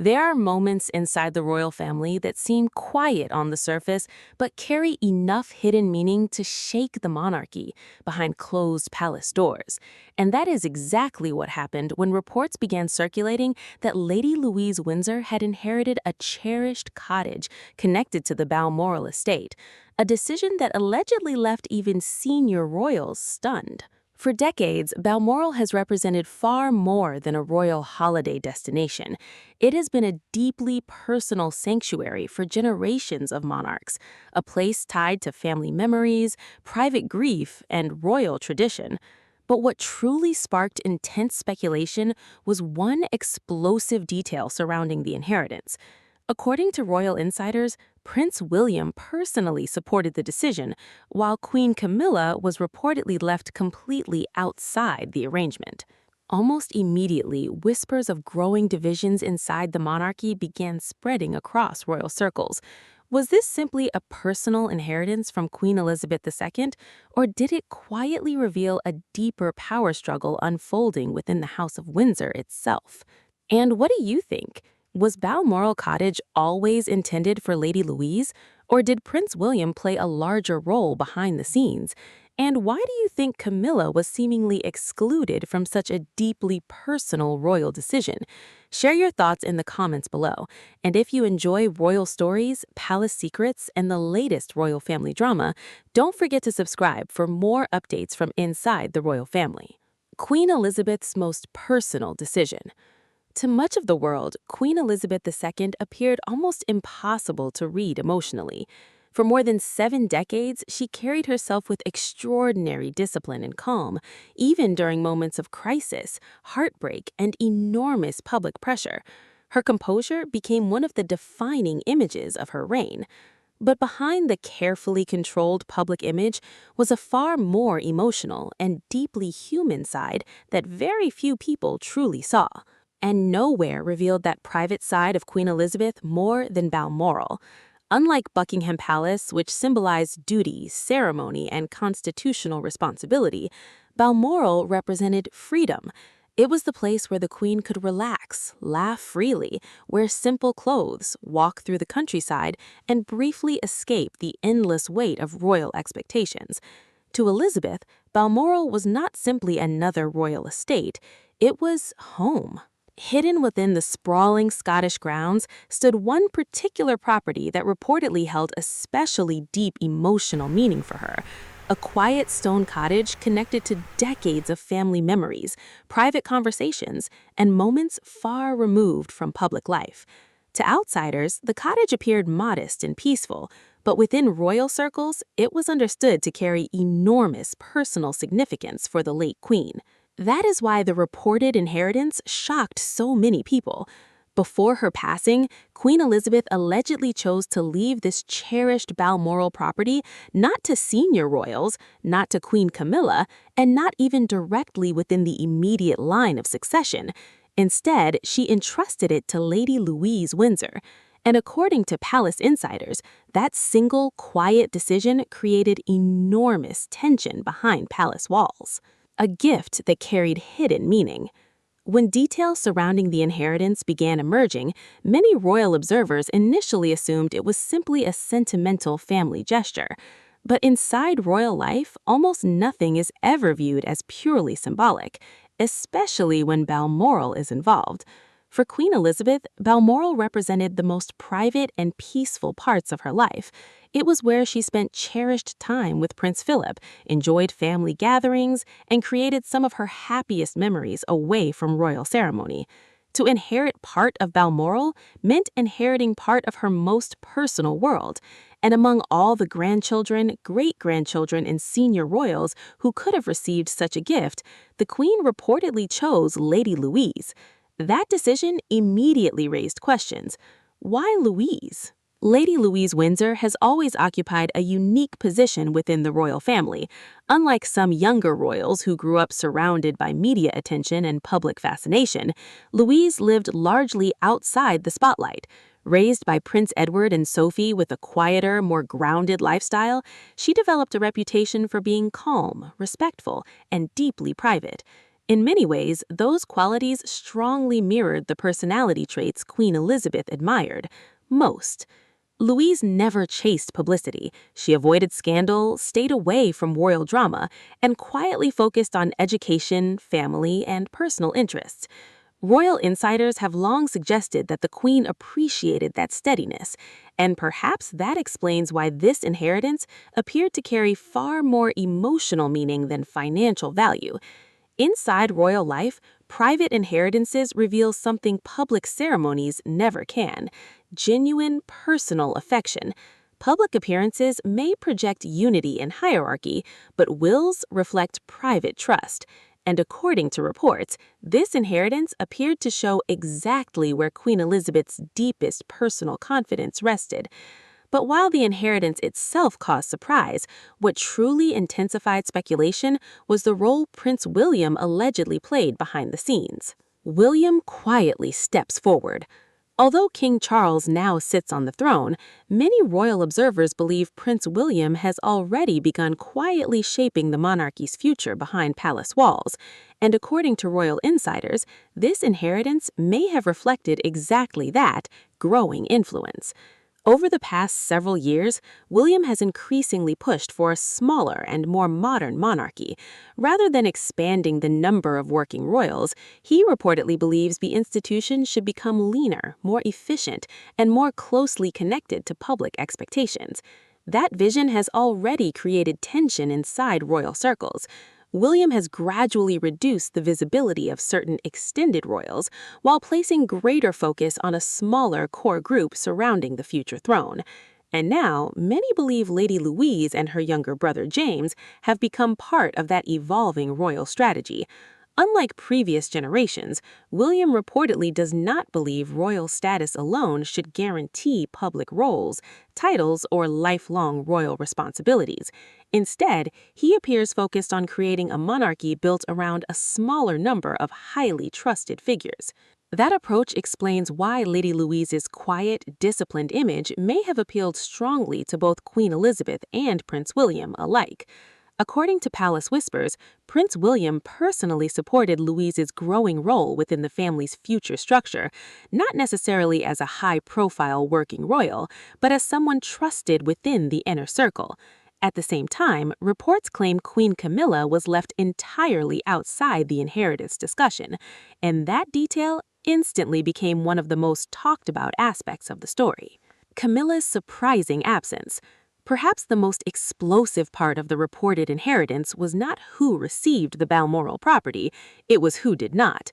There are moments inside the royal family that seem quiet on the surface, but carry enough hidden meaning to shake the monarchy behind closed palace doors. And that is exactly what happened when reports began circulating that Lady Louise Windsor had inherited a cherished cottage connected to the Balmoral estate, a decision that allegedly left even senior royals stunned. For decades, Balmoral has represented far more than a royal holiday destination. It has been a deeply personal sanctuary for generations of monarchs, a place tied to family memories, private grief, and royal tradition. But what truly sparked intense speculation was one explosive detail surrounding the inheritance. According to royal insiders, Prince William personally supported the decision, while Queen Camilla was reportedly left completely outside the arrangement. Almost immediately, whispers of growing divisions inside the monarchy began spreading across royal circles. Was this simply a personal inheritance from Queen Elizabeth II, or did it quietly reveal a deeper power struggle unfolding within the House of Windsor itself? And what do you think? Was Balmoral Cottage always intended for Lady Louise, or did Prince William play a larger role behind the scenes? And why do you think Camilla was seemingly excluded from such a deeply personal royal decision? Share your thoughts in the comments below. And if you enjoy royal stories, palace secrets, and the latest royal family drama, don't forget to subscribe for more updates from inside the royal family. Queen Elizabeth's most personal decision. To much of the world, Queen Elizabeth II appeared almost impossible to read emotionally. For more than 7 decades, she carried herself with extraordinary discipline and calm, even during moments of crisis, heartbreak, and enormous public pressure. Her composure became one of the defining images of her reign. But behind the carefully controlled public image was a far more emotional and deeply human side that very few people truly saw. And nowhere revealed that private side of Queen Elizabeth more than Balmoral. Unlike Buckingham Palace, which symbolized duty, ceremony, and constitutional responsibility, Balmoral represented freedom. It was the place where the Queen could relax, laugh freely, wear simple clothes, walk through the countryside, and briefly escape the endless weight of royal expectations. To Elizabeth, Balmoral was not simply another royal estate, it was home. Hidden within the sprawling Scottish grounds stood one particular property that reportedly held especially deep emotional meaning for her. A quiet stone cottage connected to decades of family memories, private conversations, and moments far removed from public life. To outsiders, the cottage appeared modest and peaceful, but within royal circles, it was understood to carry enormous personal significance for the late queen. That is why the reported inheritance shocked so many people. Before her passing, Queen Elizabeth allegedly chose to leave this cherished Balmoral property not to senior royals, not to Queen Camilla, and not even directly within the immediate line of succession. Instead, she entrusted it to Lady Louise Windsor. And according to palace insiders, that single, quiet decision created enormous tension behind palace walls. A gift that carried hidden meaning. When details surrounding the inheritance began emerging, many royal observers initially assumed it was simply a sentimental family gesture. But inside royal life, almost nothing is ever viewed as purely symbolic, especially when Balmoral is involved. For Queen Elizabeth, Balmoral represented the most private and peaceful parts of her life. It was where she spent cherished time with Prince Philip, enjoyed family gatherings, and created some of her happiest memories away from royal ceremony. To inherit part of Balmoral meant inheriting part of her most personal world. And among all the grandchildren, great-grandchildren, and senior royals who could have received such a gift, the Queen reportedly chose Lady Louise. That decision immediately raised questions. Why Louise? Lady Louise Windsor has always occupied a unique position within the royal family. Unlike some younger royals who grew up surrounded by media attention and public fascination, Louise lived largely outside the spotlight. Raised by Prince Edward and Sophie with a quieter, more grounded lifestyle, she developed a reputation for being calm, respectful, and deeply private. In many ways, those qualities strongly mirrored the personality traits Queen Elizabeth admired most. Louise never chased publicity. She avoided scandal, stayed away from royal drama, and quietly focused on education, family, and personal interests. Royal insiders have long suggested that the Queen appreciated that steadiness, and perhaps that explains why this inheritance appeared to carry far more emotional meaning than financial value. Inside royal life, private inheritances reveal something public ceremonies never can: genuine personal affection. Public appearances may project unity and hierarchy, but wills reflect private trust. And according to reports, this inheritance appeared to show exactly where Queen Elizabeth's deepest personal confidence rested. But while the inheritance itself caused surprise, what truly intensified speculation was the role Prince William allegedly played behind the scenes. William quietly steps forward. Although King Charles now sits on the throne, many royal observers believe Prince William has already begun quietly shaping the monarchy's future behind palace walls. And according to royal insiders, this inheritance may have reflected exactly that: growing influence. Over the past several years, William has increasingly pushed for a smaller and more modern monarchy. Rather than expanding the number of working royals, he reportedly believes the institution should become leaner, more efficient, and more closely connected to public expectations. That vision has already created tension inside royal circles. William has gradually reduced the visibility of certain extended royals while placing greater focus on a smaller core group surrounding the future throne. And now, many believe Lady Louise and her younger brother James have become part of that evolving royal strategy. Unlike previous generations, William reportedly does not believe royal status alone should guarantee public roles, titles, or lifelong royal responsibilities. Instead, he appears focused on creating a monarchy built around a smaller number of highly trusted figures. That approach explains why Lady Louise's quiet, disciplined image may have appealed strongly to both Queen Elizabeth and Prince William alike. According to Palace Whispers, Prince William personally supported Louise's growing role within the family's future structure, not necessarily as a high-profile working royal, but as someone trusted within the inner circle. At the same time, reports claim Queen Camilla was left entirely outside the inheritance discussion, and that detail instantly became one of the most talked-about aspects of the story. Camilla's surprising absence. Perhaps the most explosive part of the reported inheritance was not who received the Balmoral property, it was who did not.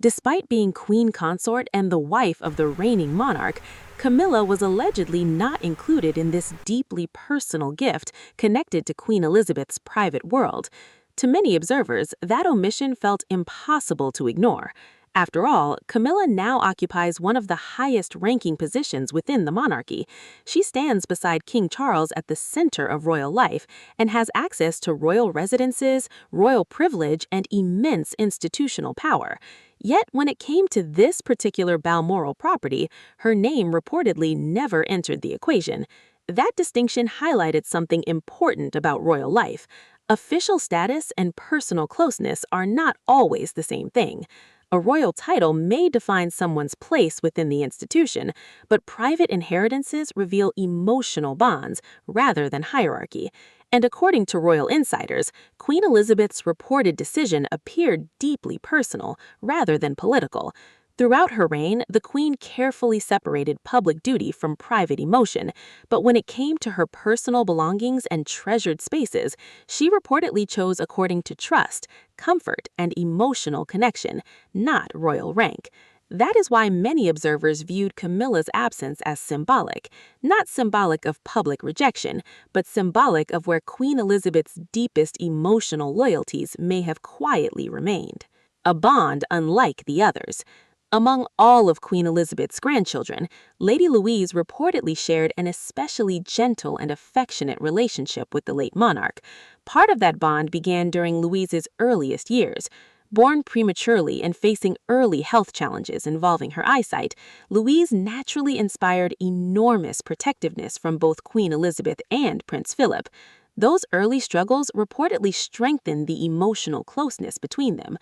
Despite being queen consort and the wife of the reigning monarch, Camilla was allegedly not included in this deeply personal gift connected to Queen Elizabeth's private world. To many observers, that omission felt impossible to ignore. After all, Camilla now occupies one of the highest-ranking positions within the monarchy. She stands beside King Charles at the center of royal life and has access to royal residences, royal privilege, and immense institutional power. Yet, when it came to this particular Balmoral property, her name reportedly never entered the equation. That distinction highlighted something important about royal life. Official status and personal closeness are not always the same thing. A royal title may define someone's place within the institution, but private inheritances reveal emotional bonds rather than hierarchy. And according to royal insiders, Queen Elizabeth's reported decision appeared deeply personal rather than political. Throughout her reign, the Queen carefully separated public duty from private emotion, but when it came to her personal belongings and treasured spaces, she reportedly chose according to trust, comfort, and emotional connection, not royal rank. That is why many observers viewed Camilla's absence as symbolic, not symbolic of public rejection, but symbolic of where Queen Elizabeth's deepest emotional loyalties may have quietly remained. A bond unlike the others. Among all of Queen Elizabeth's grandchildren, Lady Louise reportedly shared an especially gentle and affectionate relationship with the late monarch. Part of that bond began during Louise's earliest years. Born prematurely and facing early health challenges involving her eyesight, Louise naturally inspired enormous protectiveness from both Queen Elizabeth and Prince Philip. Those early struggles reportedly strengthened the emotional closeness between them.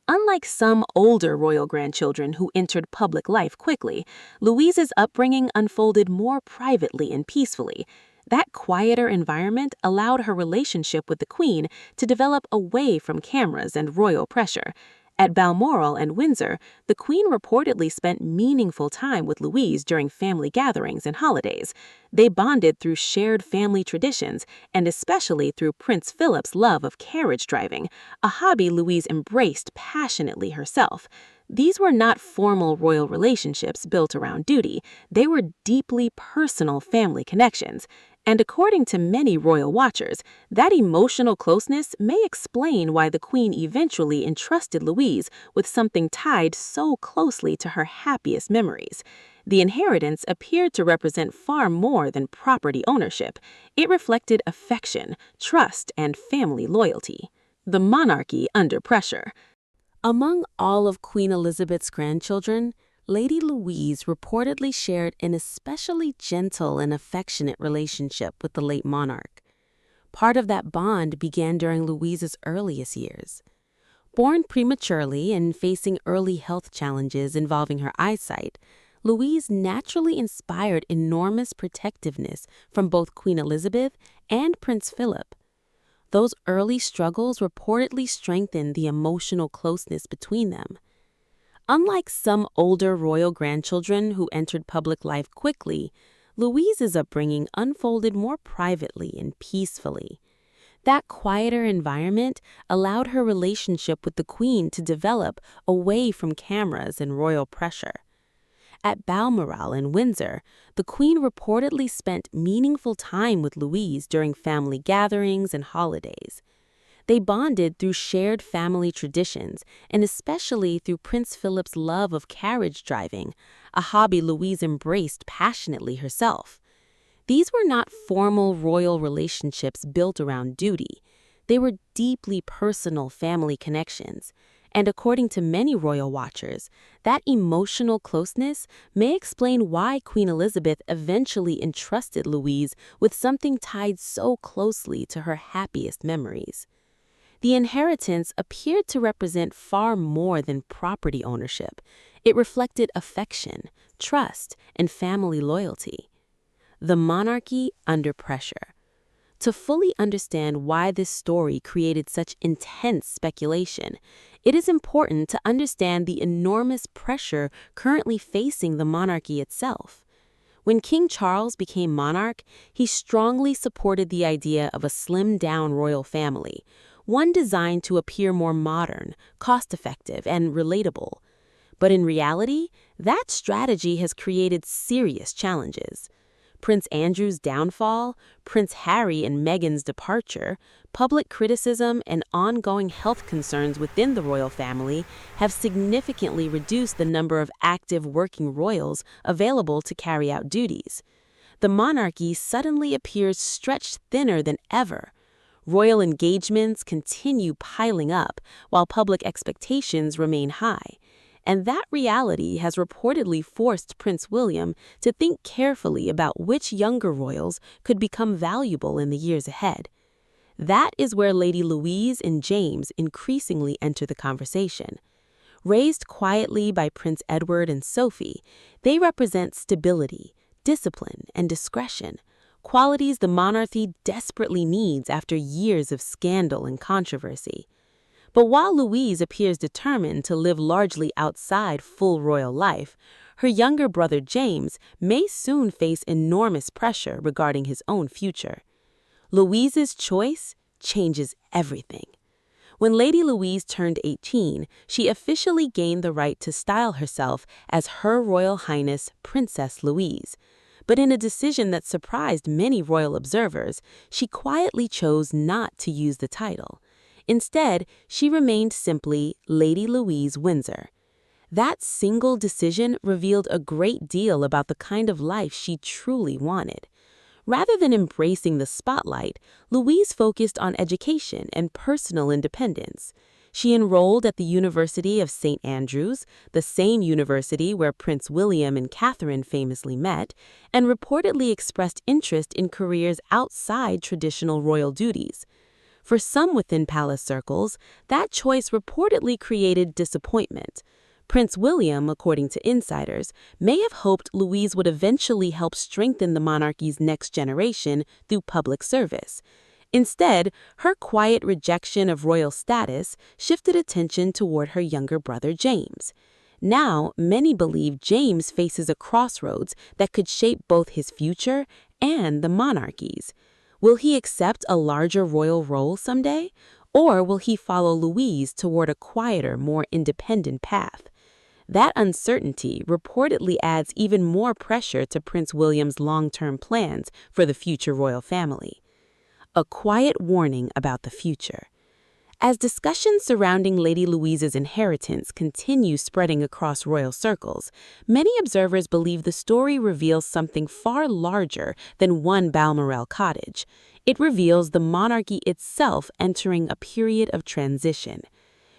Unlike some older royal grandchildren who entered public life quickly, Louise's upbringing unfolded more privately and peacefully. That quieter environment allowed her relationship with the Queen to develop away from cameras and royal pressure. At Balmoral and Windsor, the Queen reportedly spent meaningful time with Louise during family gatherings and holidays. They bonded through shared family traditions and especially through Prince Philip's love of carriage driving, a hobby Louise embraced passionately herself. These were not formal royal relationships built around duty, they were deeply personal family connections. And according to many royal watchers, that emotional closeness may explain why the Queen eventually entrusted Louise with something tied so closely to her happiest memories. The inheritance appeared to represent far more than property ownership. It reflected affection, trust, and family loyalty. The monarchy under pressure. Among all of Queen Elizabeth's grandchildren, Lady Louise reportedly shared an especially gentle and affectionate relationship with the late monarch. Part of that bond began during Louise's earliest years. Born prematurely and facing early health challenges involving her eyesight, Louise naturally inspired enormous protectiveness from both Queen Elizabeth and Prince Philip. Those early struggles reportedly strengthened the emotional closeness between them. Unlike some older royal grandchildren who entered public life quickly, Louise's upbringing unfolded more privately and peacefully. That quieter environment allowed her relationship with the Queen to develop away from cameras and royal pressure. At Balmoral and Windsor, the Queen reportedly spent meaningful time with Louise during family gatherings and holidays. They bonded through shared family traditions and especially through Prince Philip's love of carriage driving, a hobby Louise embraced passionately herself. These were not formal royal relationships built around duty. They were deeply personal family connections. And according to many royal watchers, that emotional closeness may explain why Queen Elizabeth eventually entrusted Louise with something tied so closely to her happiest memories. The inheritance appeared to represent far more than property ownership. It reflected affection, trust, and family loyalty. The monarchy under pressure. To fully understand why this story created such intense speculation, it is important to understand the enormous pressure currently facing the monarchy itself. When King Charles became monarch, he strongly supported the idea of a slimmed-down royal family, one designed to appear more modern, cost-effective, and relatable. But in reality, that strategy has created serious challenges. Prince Andrew's downfall, Prince Harry and Meghan's departure, public criticism, and ongoing health concerns within the royal family have significantly reduced the number of active working royals available to carry out duties. The monarchy suddenly appears stretched thinner than ever. Royal engagements continue piling up while public expectations remain high. And that reality has reportedly forced Prince William to think carefully about which younger royals could become valuable in the years ahead. That is where Lady Louise and James increasingly enter the conversation. Raised quietly by Prince Edward and Sophie, they represent stability, discipline, and discretion, qualities the monarchy desperately needs after years of scandal and controversy. But while Louise appears determined to live largely outside full royal life, her younger brother James may soon face enormous pressure regarding his own future. Louise's choice changes everything. When Lady Louise turned 18, she officially gained the right to style herself as Her Royal Highness Princess Louise. But in a decision that surprised many royal observers, she quietly chose not to use the title. Instead, she remained simply Lady Louise Windsor. That single decision revealed a great deal about the kind of life she truly wanted. Rather than embracing the spotlight, Louise focused on education and personal independence. She enrolled at the University of St. Andrews, the same university where Prince William and Catherine famously met, and reportedly expressed interest in careers outside traditional royal duties. For some within palace circles, that choice reportedly created disappointment. Prince William, according to insiders, may have hoped Louise would eventually help strengthen the monarchy's next generation through public service. Instead, her quiet rejection of royal status shifted attention toward her younger brother James. Now, many believe James faces a crossroads that could shape both his future and the monarchy's. Will he accept a larger royal role someday? Or will he follow Louise toward a quieter, more independent path? That uncertainty reportedly adds even more pressure to Prince William's long-term plans for the future royal family. A quiet warning about the future. As discussions surrounding Lady Louise's inheritance continue spreading across royal circles, many observers believe the story reveals something far larger than one Balmoral cottage. It reveals the monarchy itself entering a period of transition.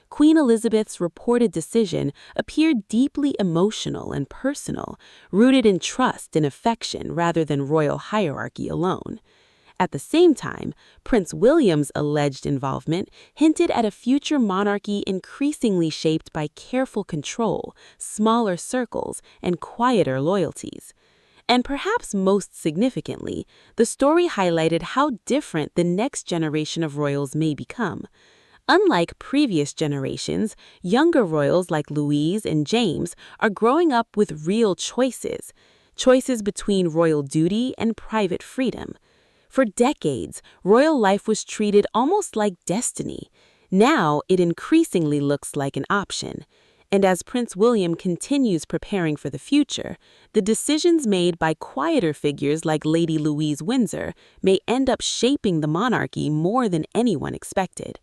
Queen Elizabeth's reported decision appeared deeply emotional and personal, rooted in trust and affection rather than royal hierarchy alone. At the same time, Prince William's alleged involvement hinted at a future monarchy increasingly shaped by careful control, smaller circles, and quieter loyalties. And perhaps most significantly, the story highlighted how different the next generation of royals may become. Unlike previous generations, younger royals like Louise and James are growing up with real choices between royal duty and private freedom. For decades, royal life was treated almost like destiny. Now, it increasingly looks like an option. And as Prince William continues preparing for the future, the decisions made by quieter figures like Lady Louise Windsor may end up shaping the monarchy more than anyone expected.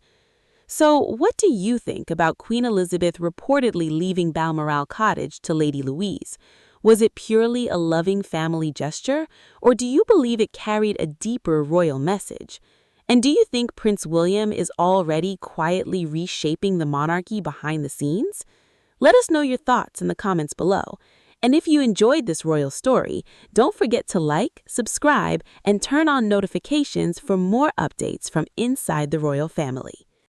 So, what do you think about Queen Elizabeth reportedly leaving Balmoral Cottage to Lady Louise? Was it purely a loving family gesture, or do you believe it carried a deeper royal message? And do you think Prince William is already quietly reshaping the monarchy behind the scenes? Let us know your thoughts in the comments below. And if you enjoyed this royal story, don't forget to like, subscribe, and turn on notifications for more updates from inside the royal family.